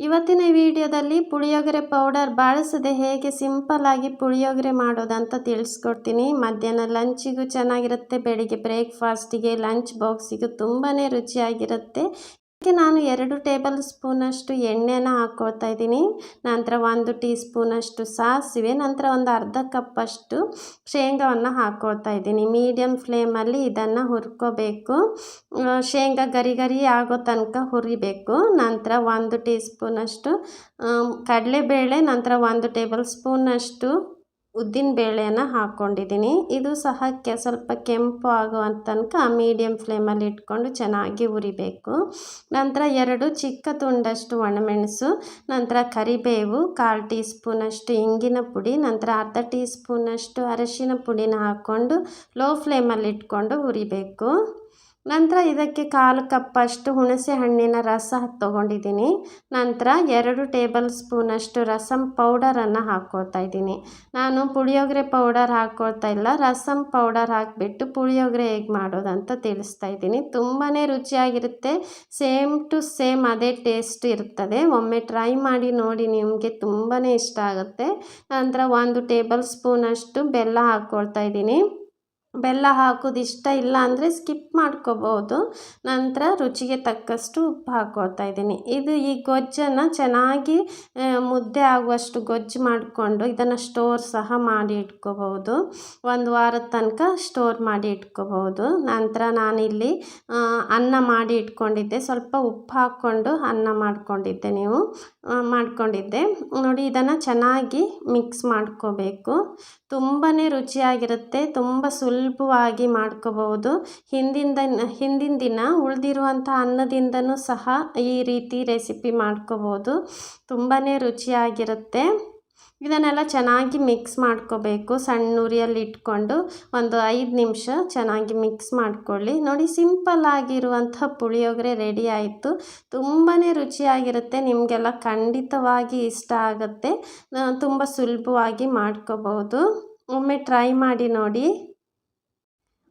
ಇವತ್ತಿನ ವಿಡಿಯೋದಲ್ಲಿ ಪುಳಿಯೋಗರೆ ಪೌಡರ್ ಬಳಸದೆ ಹೇಗೆ ಸಿಂಪಲ್ ಆಗಿ ಪುಳಿಯೋಗರೆ ಮಾಡೋದಂತ ತಿಳಿಸ್ಕೊಡ್ತೀನಿ. ಮಧ್ಯಾಹ್ನ ಲಂಚಿಗೂ ಚೆನ್ನಾಗಿರುತ್ತೆ, ಬೆಳಿಗ್ಗೆ ಬ್ರೇಕ್ಫಾಸ್ಟಿಗೆ, ಲಂಚ್ ಬಾಕ್ಸಿಗೂ ತುಂಬಾ ರುಚಿಯಾಗಿರುತ್ತೆ. ಇದಕ್ಕೆ ನಾನು 2 ಟೇಬಲ್ ಸ್ಪೂನಷ್ಟು ಎಣ್ಣೆನ ಹಾಕ್ಕೊಳ್ತಾ ಇದ್ದೀನಿ. ನಂತರ 1 ಟೀ ಸ್ಪೂನಷ್ಟು ಸಾಸಿವೆ, ನಂತರ ಒಂದು ಅರ್ಧ ಕಪ್ಪಷ್ಟು ಶೇಂಗಾವನ್ನು ಹಾಕ್ಕೊಳ್ತಾ ಇದ್ದೀನಿ. ಮೀಡಿಯಮ್ ಫ್ಲೇಮಲ್ಲಿ ಇದನ್ನು ಹುರ್ಕೋಬೇಕು. ಶೇಂಗಾ ಗರಿ ಗರಿ ಆಗೋ ತನಕ ಹುರಿಬೇಕು. ನಂತರ 1 ಟೀ ಸ್ಪೂನಷ್ಟು ಕಡಲೆಬೇಳೆ, ನಂತರ 1 ಟೇಬಲ್ ಸ್ಪೂನಷ್ಟು ಉದ್ದಿನ ಬೇಳೆಯನ್ನು ಹಾಕ್ಕೊಂಡಿದ್ದೀನಿ. ಇದು ಸಹ ಸ್ವಲ್ಪ ಕೆಂಪು ಆಗುವಂತ ತನಕ ಮೀಡಿಯಮ್ ಫ್ಲೇಮಲ್ಲಿ ಇಟ್ಕೊಂಡು ಚೆನ್ನಾಗಿ ಹುರಿಬೇಕು. ನಂತರ 2 ಚಿಕ್ಕ ತುಂಡಷ್ಟು ಒಣಮೆಣಸು, ನಂತರ ಕರಿಬೇವು, 1/4 ಟೀ ಸ್ಪೂನಷ್ಟು ಇಂಗಿನ ಪುಡಿ, ನಂತರ ಅರ್ಧ ಟೀ ಸ್ಪೂನಷ್ಟು ಅರಿಶಿನ ಪುಡಿನ ಹಾಕ್ಕೊಂಡು ಲೋ ಫ್ಲೇಮಲ್ಲಿ ಇಟ್ಕೊಂಡು ಹುರಿಬೇಕು. ನಂತರ ಇದಕ್ಕೆ 1/4 ಕಪ್ಪಷ್ಟು ಹುಣಸೆ ಹಣ್ಣಿನ ರಸ ತೊಗೊಂಡಿದ್ದೀನಿ. ನಂತರ 2 ಟೇಬಲ್ ಸ್ಪೂನಷ್ಟು ರಸಮ್ ಪೌಡರನ್ನು ಹಾಕ್ಕೊಳ್ತಾ ಇದ್ದೀನಿ. ನಾನು ಪುಳಿಯೋಗರೆ ಪೌಡರ್ ಹಾಕ್ಕೊಳ್ತಾ ಇಲ್ಲ, ರಸಮ್ ಪೌಡರ್ ಹಾಕಿಬಿಟ್ಟು ಪುಳಿಯೋಗರೆ ಹೇಗೆ ಮಾಡೋದಂತ ತಿಳಿಸ್ತಾ ಇದ್ದೀನಿ. ತುಂಬಾ ರುಚಿಯಾಗಿರುತ್ತೆ, ಸೇಮ್ ಟು ಸೇಮ್ ಅದೇ ಟೇಸ್ಟ್ ಇರ್ತದೆ. ಒಮ್ಮೆ ಟ್ರೈ ಮಾಡಿ ನೋಡಿ, ನಿಮಗೆ ತುಂಬಾ ಇಷ್ಟ ಆಗುತ್ತೆ. ನಂತರ 1 ಟೇಬಲ್ ಸ್ಪೂನಷ್ಟು ಬೆಲ್ಲ ಹಾಕ್ಕೊಳ್ತಾ ಇದ್ದೀನಿ. ಬೆಲ್ಲ ಹಾಕೋದು ಇಷ್ಟ ಇಲ್ಲ ಅಂದರೆ ಸ್ಕಿಪ್ ಮಾಡ್ಕೋಬೋದು. ನಂತರ ರುಚಿಗೆ ತಕ್ಕಷ್ಟು ಉಪ್ಪು ಹಾಕ್ಕೊಳ್ತಾ ಇದ್ದೀನಿ. ಈ ಗೊಜ್ಜನ್ನು ಚೆನ್ನಾಗಿ ಮುದ್ದೆ ಆಗುವಷ್ಟು ಗೊಜ್ಜು ಮಾಡಿಕೊಂಡು ಇದನ್ನು ಸ್ಟೋರ್ ಸಹ ಮಾಡಿ ಇಟ್ಕೋಬಹುದು. 1 ವಾರದ ತನಕ ಸ್ಟೋರ್ ಮಾಡಿ ಇಟ್ಕೋಬಹುದು. ನಂತರ ನಾನಿಲ್ಲಿ ಅನ್ನ ಮಾಡಿ ಇಟ್ಕೊಂಡಿದ್ದೆ, ಸ್ವಲ್ಪ ಉಪ್ಪು ಹಾಕ್ಕೊಂಡು ಅನ್ನ ಮಾಡ್ಕೊಂಡಿದ್ದೆ ನೋಡಿ. ಇದನ್ನು ಚೆನ್ನಾಗಿ ಮಿಕ್ಸ್ ಮಾಡ್ಕೋಬೇಕು. ತುಂಬಾ ರುಚಿಯಾಗಿರುತ್ತೆ, ತುಂಬ ಸುಲಭವಾಗಿ ಮಾಡ್ಕೋಬಹುದು. ಹಿಂದಿನ ದಿನ ಉಳಿದಿರುವಂಥ ಅನ್ನದಿಂದನೂ ಸಹ ಈ ರೀತಿ ರೆಸಿಪಿ ಮಾಡ್ಕೋಬಹುದು. ತುಂಬಾ ರುಚಿಯಾಗಿರುತ್ತೆ. ಇದನ್ನೆಲ್ಲ ಚೆನ್ನಾಗಿ ಮಿಕ್ಸ್ ಮಾಡ್ಕೋಬೇಕು. ಸಣ್ಣ ಉರಿಯಲ್ಲಿ ಇಟ್ಕೊಂಡು ಒಂದು 5 ನಿಮಿಷ ಚೆನ್ನಾಗಿ ಮಿಕ್ಸ್ ಮಾಡ್ಕೊಳ್ಳಿ. ನೋಡಿ, ಸಿಂಪಲ್ ಆಗಿರುವಂಥ ಪುಳಿಯೋಗರೆ ರೆಡಿ ಆಯಿತು. ತುಂಬಾ ರುಚಿಯಾಗಿರುತ್ತೆ, ನಿಮಗೆಲ್ಲ ಖಂಡಿತವಾಗಿ ಇಷ್ಟ ಆಗುತ್ತೆ. ತುಂಬ ಸುಲಭವಾಗಿ ಮಾಡ್ಕೋಬಹುದು. ಒಮ್ಮೆ ಟ್ರೈ ಮಾಡಿ ನೋಡಿ.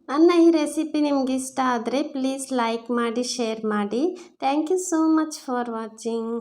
ನನ್ನ ಈ ರೆಸಿಪಿ ನಿಮ್ಗೆ ಇಷ್ಟ ಆದರೆ ಪ್ಲೀಸ್ ಲೈಕ್ ಮಾಡಿ, ಶೇರ್ ಮಾಡಿ. Thank you so much for watching.